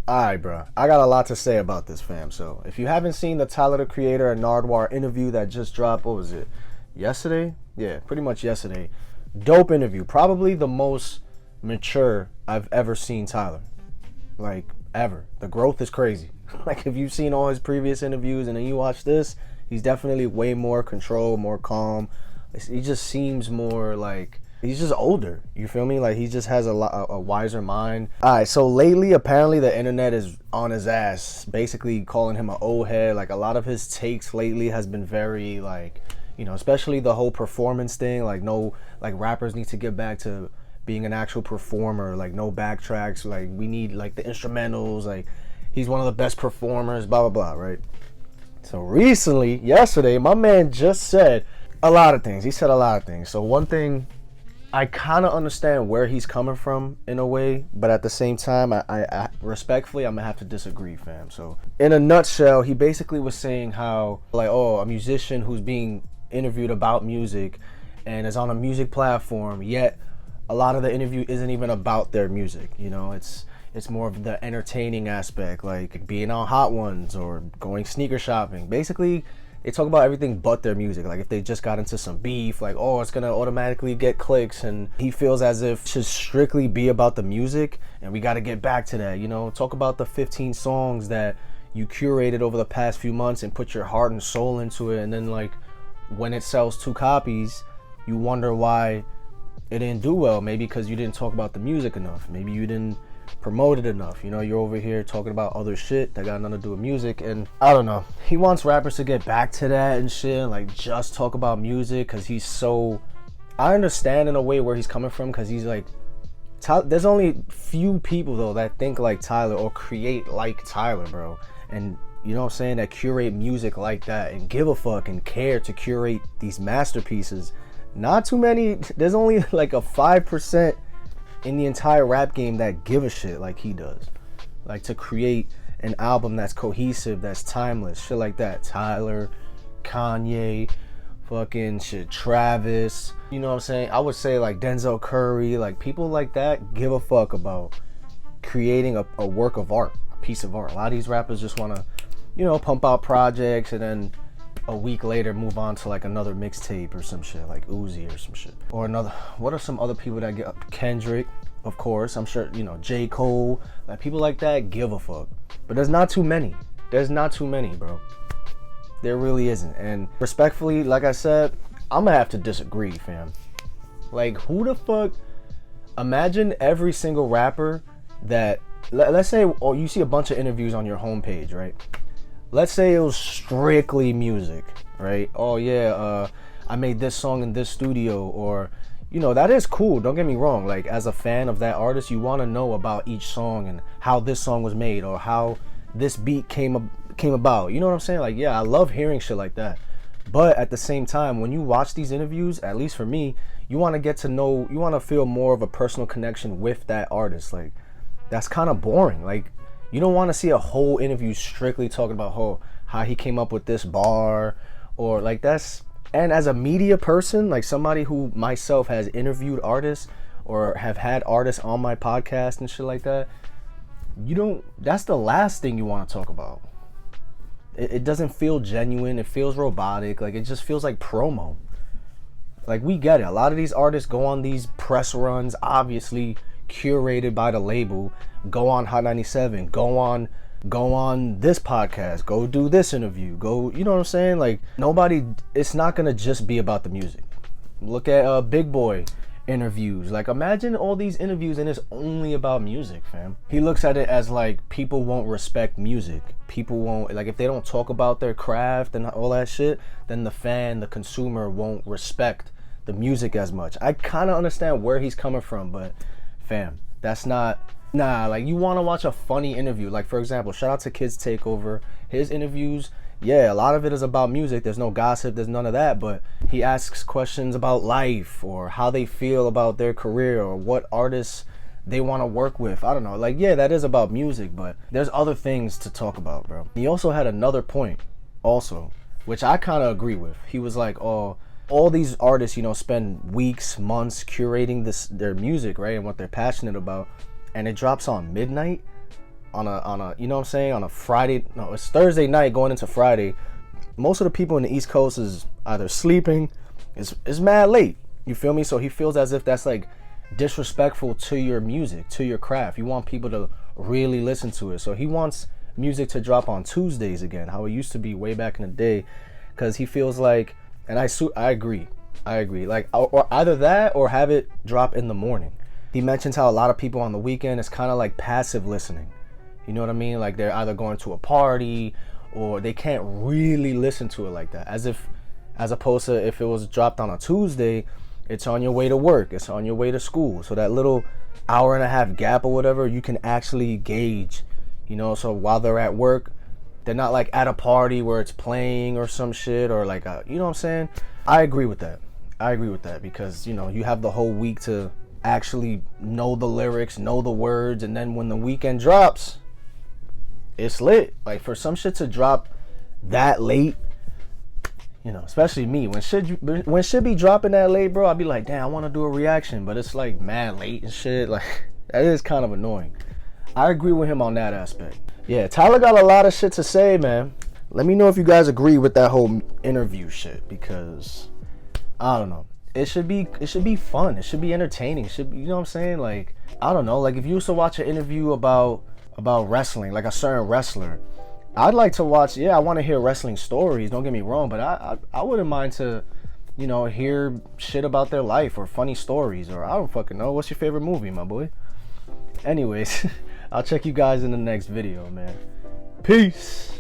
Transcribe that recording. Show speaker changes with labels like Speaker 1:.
Speaker 1: Alright, bro. I got a lot to say about this, fam. So, if you haven't seen the Tyler the Creator and Nardwuar interview that just dropped, what was it? Yesterday? Yeah, pretty much yesterday. Dope interview. Probably the most mature I've ever seen Tyler. Like, ever. The growth is crazy. Like, if you've seen all his previous interviews and then you watch this, he's definitely way more controlled, more calm. He just seems more like he's just older. You feel me? Like he just has a wiser mind. All right. So lately, apparently, the internet is on his ass, basically calling him an old head. Like a lot of his takes lately has been very like, especially the whole performance thing. Like no, like rappers need to get back to being an actual performer. Like no backtracks. Like we need like the instrumentals. Like he's one of the best performers. Blah blah blah. Right. So recently, yesterday, my man just said a lot of things. He said a lot of things. So one thing, I kind of understand where he's coming from in a way, but at the same time, I respectfully, I'm gonna have to disagree, fam. So in a nutshell, he basically was saying how like, oh, a musician who's being interviewed about music and is on a music platform, yet a lot of the interview isn't even about their music. It's more of the entertaining aspect, like being on Hot Ones or going sneaker shopping. Basically, they talk about everything but their music. Like if they just got into some beef, like, oh, it's gonna automatically get clicks, and he feels as if it should strictly be about the music, and we gotta get back to that. Talk about the 15 songs that you curated over the past few months and put your heart and soul into it, and then like when it sells 2 copies, you wonder why it didn't do well. Maybe because you didn't talk about the music enough. Maybe you didn't promoted enough. You're over here talking about other shit that got nothing to do with music, and I don't know. He wants rappers to get back to that and shit, and like just talk about music, because he's so. I understand in a way where he's coming from, because he's like, there's only few people though that think like Tyler or create like Tyler, bro, and you know what I'm saying, that curate music like that and give a fuck and care to curate these masterpieces. Not too many. There's only like a 5% in the entire rap game that give a shit like he does. Like to create an album that's cohesive, that's timeless, shit like that. Tyler, Kanye, fucking shit, Travis, you know what I'm saying? I would say like Denzel Curry, like people like that give a fuck about creating a work of art, a piece of art. A lot of these rappers just wanna, pump out projects and then a week later move on to like another mixtape or some shit, like Uzi or some shit. Or another, what are some other people that get Kendrick, of course, I'm sure, J. Cole, like people like that give a fuck. But there's not too many. There's not too many, bro. There really isn't. And respectfully, like I said, I'm gonna have to disagree, fam. Like who the fuck, imagine every single rapper that, let's say, oh, you see a bunch of interviews on your homepage, right? Let's say it was strictly music, right? Oh yeah, I made this song in this studio, or that is cool, don't get me wrong. Like as a fan of that artist, you want to know about each song and how this song was made or how this beat came about. You know what I'm saying? Like, yeah, I love hearing shit like that. But at the same time, when you watch these interviews, at least for me, you want to get to know, you want to feel more of a personal connection with that artist. Like that's kind of boring. Like you don't want to see a whole interview strictly talking about how he came up with this bar, or like that's. And as a media person, like somebody who myself has interviewed artists or have had artists on my podcast and shit like that, that's the last thing you want to talk about. It doesn't feel genuine. It feels robotic. Like it just feels like promo. Like we get it. A lot of these artists go on these press runs, obviously curated by the label, go on Hot 97, go on this podcast, go do this interview, go, you know what I'm saying? Like nobody, it's not gonna just be about the music. Look at Big Boy interviews. Like imagine all these interviews and it's only about music, fam. He looks at it as like people won't respect music. People won't, like if they don't talk about their craft and all that shit, then the consumer won't respect the music as much. I kind of understand where he's coming from, but fam, that's not. Nah, like you want to watch a funny interview. Like for example, shout out to Kids Takeover. His interviews, yeah, a lot of it is about music. There's no gossip, there's none of that. But he asks questions about life or how they feel about their career or what artists they want to work with. I don't know. Like, yeah, that is about music, but there's other things to talk about, bro. He also had another point, also, which I kind of agree with. He was like, oh, all these artists, spend weeks, months curating their music, right, and what they're passionate about, and it drops on midnight. on a you know what I'm saying, on a Friday. No, it's Thursday night going into Friday. Most of the people in the East Coast is either sleeping, it's mad late. You feel me? So he feels as if that's like disrespectful to your music, to your craft. You want people to really listen to it. So he wants music to drop on Tuesdays again, how it used to be way back in the day, because he feels like, and I agree, like, or either that or have it drop in the morning. He mentions how a lot of people on the weekend is kind of like passive listening. You know what I mean? Like they're either going to a party or they can't really listen to it like that. As opposed to if it was dropped on a Tuesday, it's on your way to work, it's on your way to school. So that little hour and a half gap or whatever, you can actually gauge, you know. So while they're at work, they're not like at a party where it's playing or some shit, or like you know what I'm saying? I agree with that because, you know, you have the whole week to actually know the lyrics, know the words, and then when the weekend drops, it's lit. Like for some shit to drop that late, you know, especially me, when shit be dropping that late, bro, I'd be like, damn, I want to do a reaction, but it's like mad late and shit. Like that is kind of annoying. I agree with him on that aspect. Yeah, Tyler got a lot of shit to say, man. Let me know if you guys agree with that whole interview shit, because I don't know. It should be fun. It should be entertaining. It should be, you know what I'm saying? Like, I don't know. Like if you used to watch an interview about wrestling, like a certain wrestler, I'd like to watch. Yeah, I want to hear wrestling stories. Don't get me wrong, but I wouldn't mind to, you know, hear shit about their life or funny stories, or I don't fucking know. What's your favorite movie, my boy? Anyways, I'll check you guys in the next video, man. Peace.